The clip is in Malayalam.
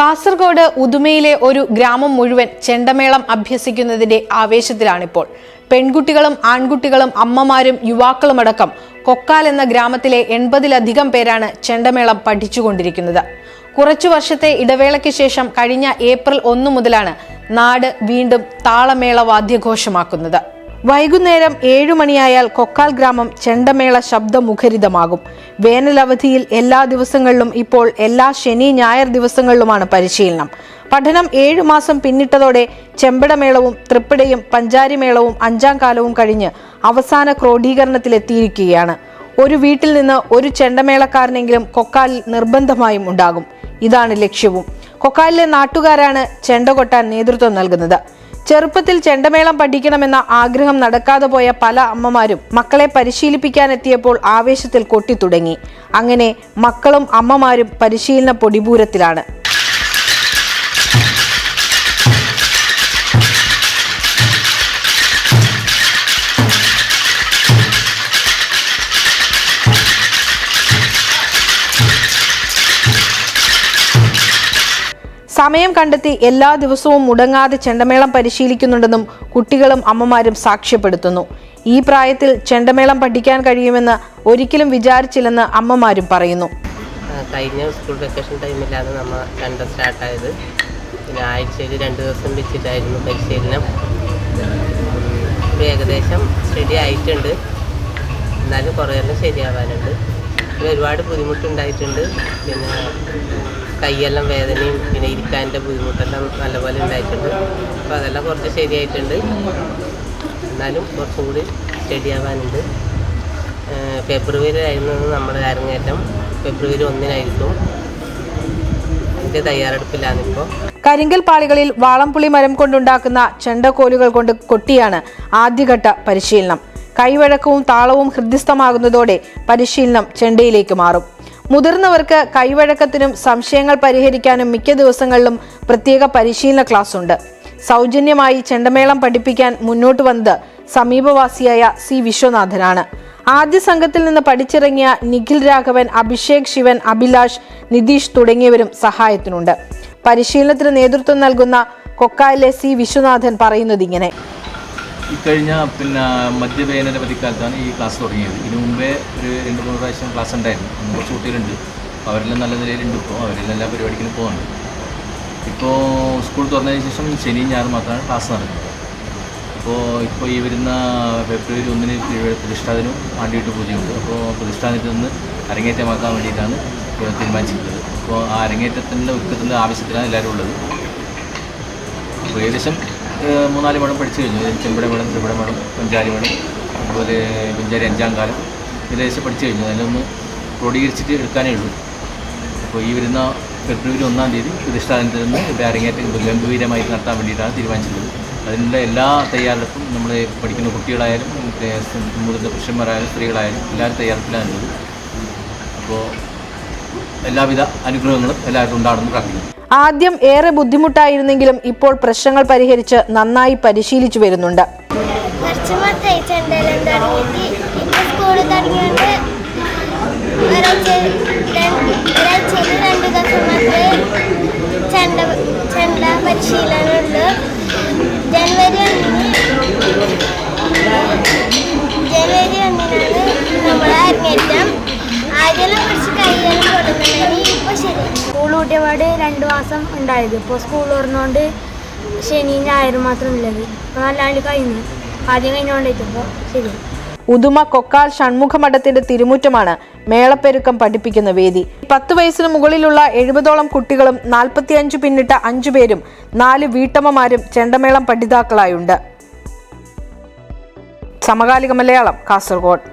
കാസർഗോഡ് ഉദുമയിലെ ഒരു ഗ്രാമം മുഴുവൻ ചെണ്ടമേളം അഭ്യസിക്കുന്നതിന്റെ ആവേശത്തിലാണിപ്പോൾ. പെൺകുട്ടികളും ആൺകുട്ടികളും അമ്മമാരും യുവാക്കളുമടക്കം കൊക്കാൽ എന്ന ഗ്രാമത്തിലെ 80-ലധികം പേരാണ് ചെണ്ടമേളം പഠിച്ചുകൊണ്ടിരിക്കുന്നത്. കുറച്ചു വർഷത്തെ ഇടവേളയ്ക്ക് ശേഷം കഴിഞ്ഞ ഏപ്രിൽ 1 മുതലാണ് നാട് വീണ്ടും താളമേള വാദ്യഘോഷമാക്കുന്നത്. വൈകുന്നേരം 7 മണിയായാൽ കൊക്കാൽ ഗ്രാമം ചെണ്ടമേള ശബ്ദമുഖരിതമാകും. വേനലവധിയിൽ എല്ലാ ദിവസങ്ങളിലും ഇപ്പോൾ എല്ലാ ശനി ഞായർ ദിവസങ്ങളിലുമാണ് പരിശീലനം. പഠനം 7 മാസം പിന്നിട്ടതോടെ ചെമ്പടമേളവും തൃപ്പിടയും പഞ്ചാരിമേളവും 5ാം കാലവും കഴിഞ്ഞ് അവസാന ക്രോഡീകരണത്തിലെത്തിയിരിക്കുകയാണ്. ഒരു വീട്ടിൽ നിന്ന് ഒരു ചെണ്ടമേളക്കാരനെങ്കിലും കൊക്കാലിൽ നിർബന്ധമായും ഉണ്ടാകും. ഇതാണ് ലക്ഷ്യവും. കൊക്കാലിലെ നാട്ടുകാരാണ് ചെണ്ട കൊട്ടാൻ നേതൃത്വം നൽകുന്നത്. ചെറുപ്പത്തിൽ ചെണ്ടമേളം പഠിക്കണമെന്ന ആഗ്രഹം നടക്കാതെ പോയ പല അമ്മമാരും മക്കളെ പരിശീലിപ്പിക്കാനെത്തിയപ്പോൾ ആവേശത്തിൽ കൊട്ടിത്തുടങ്ങി. അങ്ങനെ മക്കളും അമ്മമാരും പരിശീലന പൊടിപൂരത്തിലാണ്. സമയം കണ്ടെത്തി എല്ലാ ദിവസവും മുടങ്ങാതെ ചെണ്ടമേളം പരിശീലിക്കുന്നുണ്ടെന്നും കുട്ടികളും അമ്മമാരും സാക്ഷ്യപ്പെടുത്തുന്നു. ഈ പ്രായത്തിൽ ചെണ്ടമേളം പഠിക്കാൻ കഴിയുമെന്ന് ഒരിക്കലും വിചാരിച്ചില്ലെന്ന് അമ്മമാരും പറയുന്നു. കഴിഞ്ഞ സ്കൂൾ വെക്കേഷൻ ടൈമിലാണ് നമ്മൾ ചെണ്ട സ്റ്റാർട്ടായത്. പിന്നെ ആഴ്ചയിൽ 2 ദിവസം വെച്ചിട്ടായിരുന്നു പരിശീലനം. ഏകദേശം സ്റ്റഡി ആയിട്ടുണ്ട്, എന്നാലും കുറേയെല്ലാം ശരിയാവാനുണ്ട്. പിന്നെ ഒരുപാട് ബുദ്ധിമുട്ടുണ്ടായിട്ടുണ്ട്. പിന്നെ കൈയെല്ലാം വേദനയും പിന്നെ ഇരിക്കാൻ്റെ ബുദ്ധിമുട്ടെല്ലാം നല്ലപോലെ ഉണ്ടായിട്ടുണ്ട്. അപ്പോൾ അതെല്ലാം കുറച്ച് ശരിയായിട്ടുണ്ട്, എന്നാലും കുറച്ചും കൂടി സ്റ്റഡി ആവാനുണ്ട്. ഫെബ്രുവരിയിലായിരുന്നു നമ്മുടെ അരങ്ങേറ്റം. ഫെബ്രുവരി 1-നായിരിക്കും. ഇതിൻ്റെ തയ്യാറെടുപ്പിലാണിപ്പോൾ. കരിങ്കൽ പാളികളിൽ വാളംപുളി മരം കൊണ്ടുണ്ടാക്കുന്ന ചെണ്ടക്കോലുകൾ കൊണ്ട് കൊട്ടിയാണ് ആദ്യഘട്ട പരിശീലനം. കൈവഴക്കവും താളവും ഹൃദ്യസ്ഥമാകുന്നതോടെ പരിശീലനം ചെണ്ടയിലേക്ക് മാറും. മുതിർന്നവർക്ക് കൈവഴക്കത്തിനും സംശയങ്ങൾ പരിഹരിക്കാനും മിക്ക ദിവസങ്ങളിലും പ്രത്യേക പരിശീലന ക്ലാസ് ഉണ്ട്. സൗജന്യമായി ചെണ്ടമേളം പഠിപ്പിക്കാൻ മുന്നോട്ട് വന്നത് സമീപവാസിയായ സി വിശ്വനാഥനാണ്. ആദ്യ സംഘത്തിൽ നിന്ന് പഠിച്ചിറങ്ങിയ നിഖിൽ രാഘവൻ, അഭിഷേക് ശിവൻ, അഭിലാഷ്, നിതീഷ് തുടങ്ങിയവരും സഹായത്തിനുണ്ട്. പരിശീലനത്തിന് നേതൃത്വം നൽകുന്ന കൊക്കായിലെ സി വിശ്വനാഥൻ പറയുന്നത് ഇങ്ങനെ: ഇക്കഴിഞ്ഞ മധ്യവേനലവധിക്കാലത്താണ് ഈ ക്ലാസ് തുടങ്ങിയത്. ഇതിനു മുമ്പേ ഒരു 2-3 പ്രാവശ്യം ക്ലാസ് ഉണ്ടായിരുന്നു. അന്ന് കുറച്ച് കുട്ടികളുണ്ട്, അവരെല്ലാം നല്ല നിലയിലുണ്ട്. ഇപ്പോൾ അവരെല്ലാം എല്ലാ പരിപാടിക്കും പോകുന്നുണ്ട്. ഇപ്പോൾ സ്കൂൾ തുറന്നതിന് ശേഷം ശനി ഞായർ മാത്രമാണ് ക്ലാസ് നടക്കുന്നത്. ഇപ്പോൾ ഈ വരുന്ന ഫെബ്രുവരി 1-ന് പ്രതിഷ്ഠാദിനും ആണ്ടിയിട്ട് പൂജയുണ്ട്. അപ്പോൾ പ്രതിഷ്ഠാദിനത്തിൽ നിന്ന് അരങ്ങേറ്റമാക്കാൻ വേണ്ടിയിട്ടാണ് തീരുമാനിച്ചിട്ടുള്ളത്. അപ്പോൾ ആ അരങ്ങേറ്റത്തിൻ്റെ ഒരുക്കത്തിൻ്റെ ആവശ്യത്തിലാണ് എല്ലാവരും ഉള്ളത്. അപ്പോൾ ഏകദേശം 3-4 മഠം പഠിച്ചു കഴിഞ്ഞു. ചെമ്പടമേളം, ത്രിപുടമേളം, പഞ്ചാരിമേളം, അതുപോലെ പഞ്ചാരി 5ാം കാലം ഏകദേശം പഠിച്ചു കഴിഞ്ഞു. അതിലൊന്ന് ക്രോഡീകരിച്ചിട്ട് എടുക്കാനേ ഉള്ളൂ. അപ്പോൾ ഈ വരുന്ന ഫെബ്രുവരി 1-ാം തീയതി പ്രതിഷ്ഠാദിനത്തിൽ നിന്ന് ഇവിടെ അരങ്ങേറ്റം ഗംഭീരമായി നടത്താൻ വേണ്ടിയിട്ടാണ് തീരുമാനിച്ചിട്ടുള്ളത്. അതിനുള്ള എല്ലാ തയ്യാറെടുപ്പും നമ്മൾ പഠിക്കുന്ന കുട്ടികളായാലും മുതിർന്ന പുരുഷന്മാരായാലും സ്ത്രീകളായാലും എല്ലാവരും തയ്യാറെടുപ്പിലാണുള്ളത്. അപ്പോൾ എല്ലാവിധ അനുഗ്രഹങ്ങളും എല്ലാവർക്കും ഉണ്ടാകുമെന്ന് പ്രാർത്ഥിക്കുന്നു. ആദ്യം ഏറെ ബുദ്ധിമുട്ടായിരുന്നെങ്കിലും ഇപ്പോൾ പ്രശ്നങ്ങൾ പരിഹരിച്ച് നന്നായി പരിശീലിച്ചു വരുന്നുണ്ട്. ജനുവരി 1-നാണ് നമ്മളെ അരങ്ങേറ്റം. ആദ്യമെല്ലാം കുറച്ച് കൈയെല്ലാം കൊടുക്കുന്നുണ്ടായിരുന്നു. ഇപ്പോൾ ശരി. സ്കൂൾ കൂട്ടിയപാട് 2 മാസം ഉണ്ടായത്. ഇപ്പോൾ സ്കൂൾ തുറന്നുകൊണ്ട് ശനി ഞായർ മാത്രം ഉള്ളത്. ഇപ്പോൾ നല്ലാണ്ട് കഴിഞ്ഞു. ആദ്യം കഴിഞ്ഞുകൊണ്ടായിട്ട് ഇപ്പോൾ ശരി. ഉദുമ കൊക്കാൽ ഷൺമുഖ മഠത്തിന്റെ തിരുമുറ്റമാണ് മേളപ്പെരുക്കം പഠിപ്പിക്കുന്ന വേദി. 10 വയസ്സിന് മുകളിലുള്ള 70ഓളം കുട്ടികളും 45 പിന്നിട്ട 5 പേരും 4 വീട്ടമ്മമാരും ചെണ്ടമേളം പഠിതാക്കളായുണ്ട്. സമകാലിക മലയാളം, കാസർഗോഡ്.